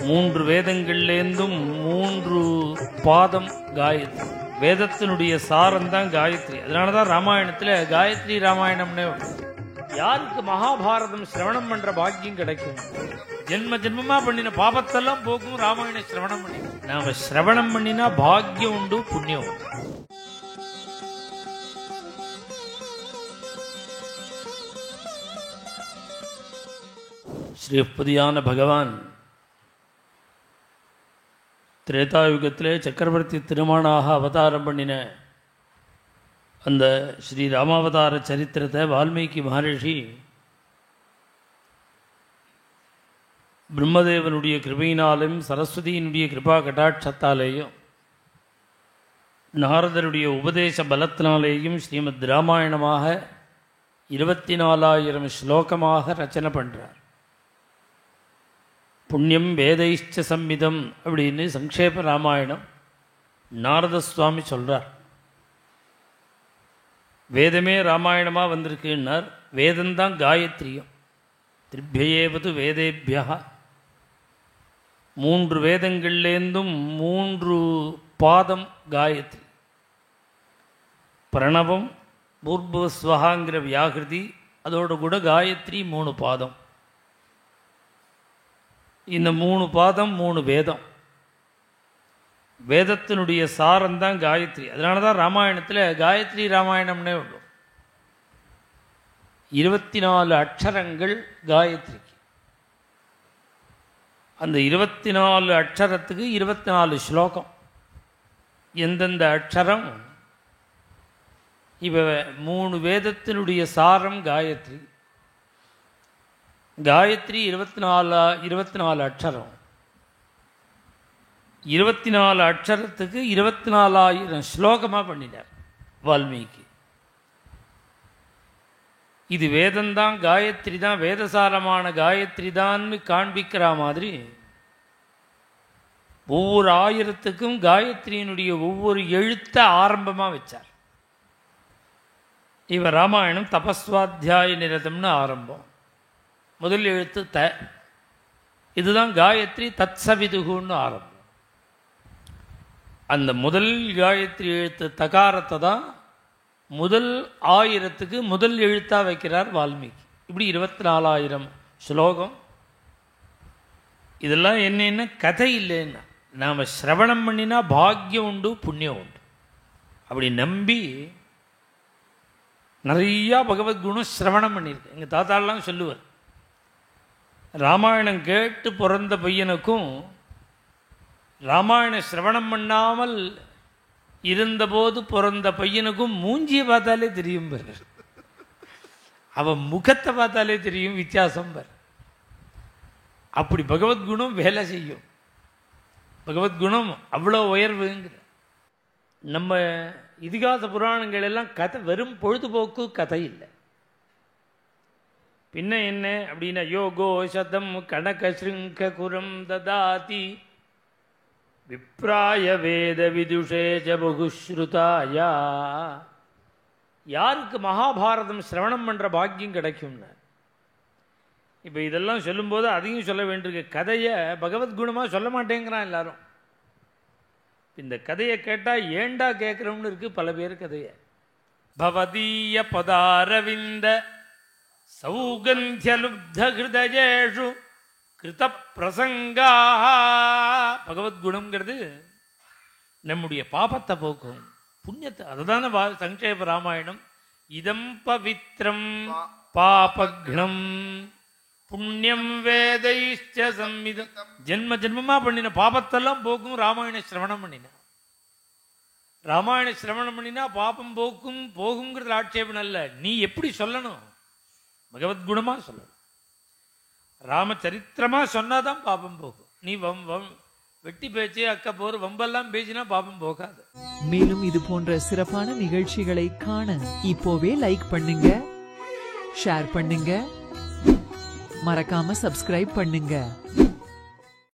மூன்று வேதங்கள்லேருந்தும் மூன்று பாதம் காயத்ரி. வேதத்தினுடைய சாரம் தான் காயத்ரி. அதனாலதான் ராமாயணத்துல காயத்ரி ராமாயணம்னே. யாருக்கு மகாபாரதம் சிரவணம் பண்ற பாக்கியம் கிடைக்கும்? ஜென்ம ஜென்மமா பண்ணின பாபத்தெல்லாம் போக்கும் ராமாயண சிரவணம் பண்ணி. நாம சிரவணம் பண்ணினா பாக்கியம் உண்டு, புண்ணியம் உண்டு. ஸ்ரீபதியான பகவான் திரேதாயுகத்திலே சக்கரவர்த்தி திருமணாக அவதாரம் பண்ணின அந்த ஸ்ரீ ராமாவதார சரித்திரத்தை வால்மீகி மகரிஷி பிரம்மதேவனுடைய கிருபையினாலும் சரஸ்வதியினுடைய கிருபா கடாட்சத்தாலேயும் நாரதருடைய உபதேச பலத்தினாலேயும் ஸ்ரீமத் ராமாயணமாக 24,000 ஸ்லோகமாக ரச்சனை பண்ணுறார். புண்ணியம் வேதைஷ்ட சம்மிதம் அப்படின்னு சங்கேப ராமாயணம் நாரத சுவாமி சொல்கிறார். வேதமே ராமாயணமாக வந்திருக்குன்னார். வேதம்தான் காயத்ரியும். திரிபியேவது வேதேபியா, மூன்று வேதங்கள்லேருந்தும் மூன்று பாதம் காயத்ரி. பிரணவம் பூர்பஸ்வகாங்கிற வியாகிருதி, அதோடு கூட காயத்ரி 3 பாதம். இந்த 3 பாதம் 3 வேதம். வேதத்தினுடைய சாரம் தான் காயத்ரி. அதனால தான் ராமாயணத்தில் காயத்ரி ராமாயணம்னே உண்டு. 24 அக்ஷரங்கள் காயத்ரிக்கு. அந்த 24 அக்ஷரத்துக்கு 24 ஸ்லோகம். எந்தெந்த அக்ஷரம் இவ 3 வேதத்தினுடைய சாரம் காயத்ரி. காயத்ரி 24 அக்ஷரம். 24 அக்ஷரத்துக்கு 24,000 ஸ்லோகமாக பண்ணினார் வால்மீகி. இது வேதம்தான், காயத்ரி தான், வேதசாரமான காயத்ரி தான்னு காண்பிக்கிற மாதிரி ஒவ்வொரு 1000த்துக்கும் காயத்ரியினுடைய ஒவ்வொரு எழுத்தை ஆரம்பமாக வச்சார். இவர் ராமாயணம் தபஸ்வாத்தியாய நிரதம்னு ஆரம்பம். முதல் எழுத்து த. இதுதான் காயத்ரி தத்சவிதுகுன்னு ஆரம்பம். அந்த முதல் காயத்ரி எழுத்து தகாரத்தை தான் முதல் 1000த்துக்கு முதல் எழுத்தாக வைக்கிறார் வால்மீகி. இப்படி 24,000 ஸ்லோகம். இதெல்லாம் என்னென்ன கதை இல்லைன்னா, நாம் சிரவணம் பண்ணினா பாக்கியம் உண்டு, புண்ணியம் உண்டு. அப்படி நம்பி நிறையா பகவத்குணம் சிரவணம் பண்ணியிருக்கு. எங்கள் தாத்தாலாம் சொல்லுவார், ராமாயணம் கேட்டு பிறந்த பையனுக்கும் ராமாயண சிரவணம் பண்ணாமல் இருந்தபோது பிறந்த பையனுக்கும் மூஞ்சியை பார்த்தாலே தெரியும் பாரு, அவன் முகத்தை பார்த்தாலே தெரியும் வித்தியாசம் பாரு. அப்படி பகவத்குணம் வேலை செய்யும். பகவத்குணம் அவ்வளோ உயர்வுங்கிற. நம்ம இதிகாச புராணங்கள் எல்லாம் கதை, வெறும் பொழுதுபோக்கு கதை இல்லை. பின்ன என்ன அப்படின்னா, யோகோ சதம் கனக ஸ்ருங்க குரம் ததாதி விப்ராய வேத விதுஷே ஜ பகுஸ்ருதாயா. யாருக்கு மகாபாரதம் சிரவணம் பண்ணுற பாக்கியம் கிடைக்கும்னா, இப்போ இதெல்லாம் சொல்லும்போது அதையும் சொல்ல வேண்டியிருக்கு. கதையை பகவத்குணமாக சொல்ல மாட்டேங்கிறான் எல்லாரும். இந்த கதையை கேட்டால் ஏண்டா கேட்குறோம்னு இருக்குது பல பேர் கதையை. பவதீய பதாரவிந்த சௌகந்தியலுப்த ஹிருதயேஷு கிருத பிரசங்கா. பகவத்குணம்ங்கிறது நம்முடைய பாபத்தை போக்கும், புண்ணியத்தை. அதுதானே சங்கேப ராமாயணம். இதம் பவித்ரம் பாபக்னம் புண்ணியம் வேதைஷ்ட சம்மிதம். ஜென்ம ஜென்மமாக பண்ணின பாபத்தெல்லாம் போக்கும் ராமாயண சிரவணம் பண்ணினா. ராமாயண சிரவணம் பண்ணினா பாபம் போக்கும், போகுங்கிறது ஆட்சேபம் அல்ல. நீ எப்படி சொல்லணும்? பகவத்குணமாக சொல்லணும். ராமச்சரித்திரமாக சொன்னாதான் பாபம் போகும். நீ வெட்டி பேச்சு அக்க போர் வம்பெல்லாம் பேசினா பாபம் போகாது. மேலும் இது போன்ற சிறப்பான நிகழ்ச்சிகளை காண இப்போவே லைக் பண்ணுங்க, ஷேர் பண்ணுங்க, மறக்காம சப்ஸ்கிரைப் பண்ணுங்க.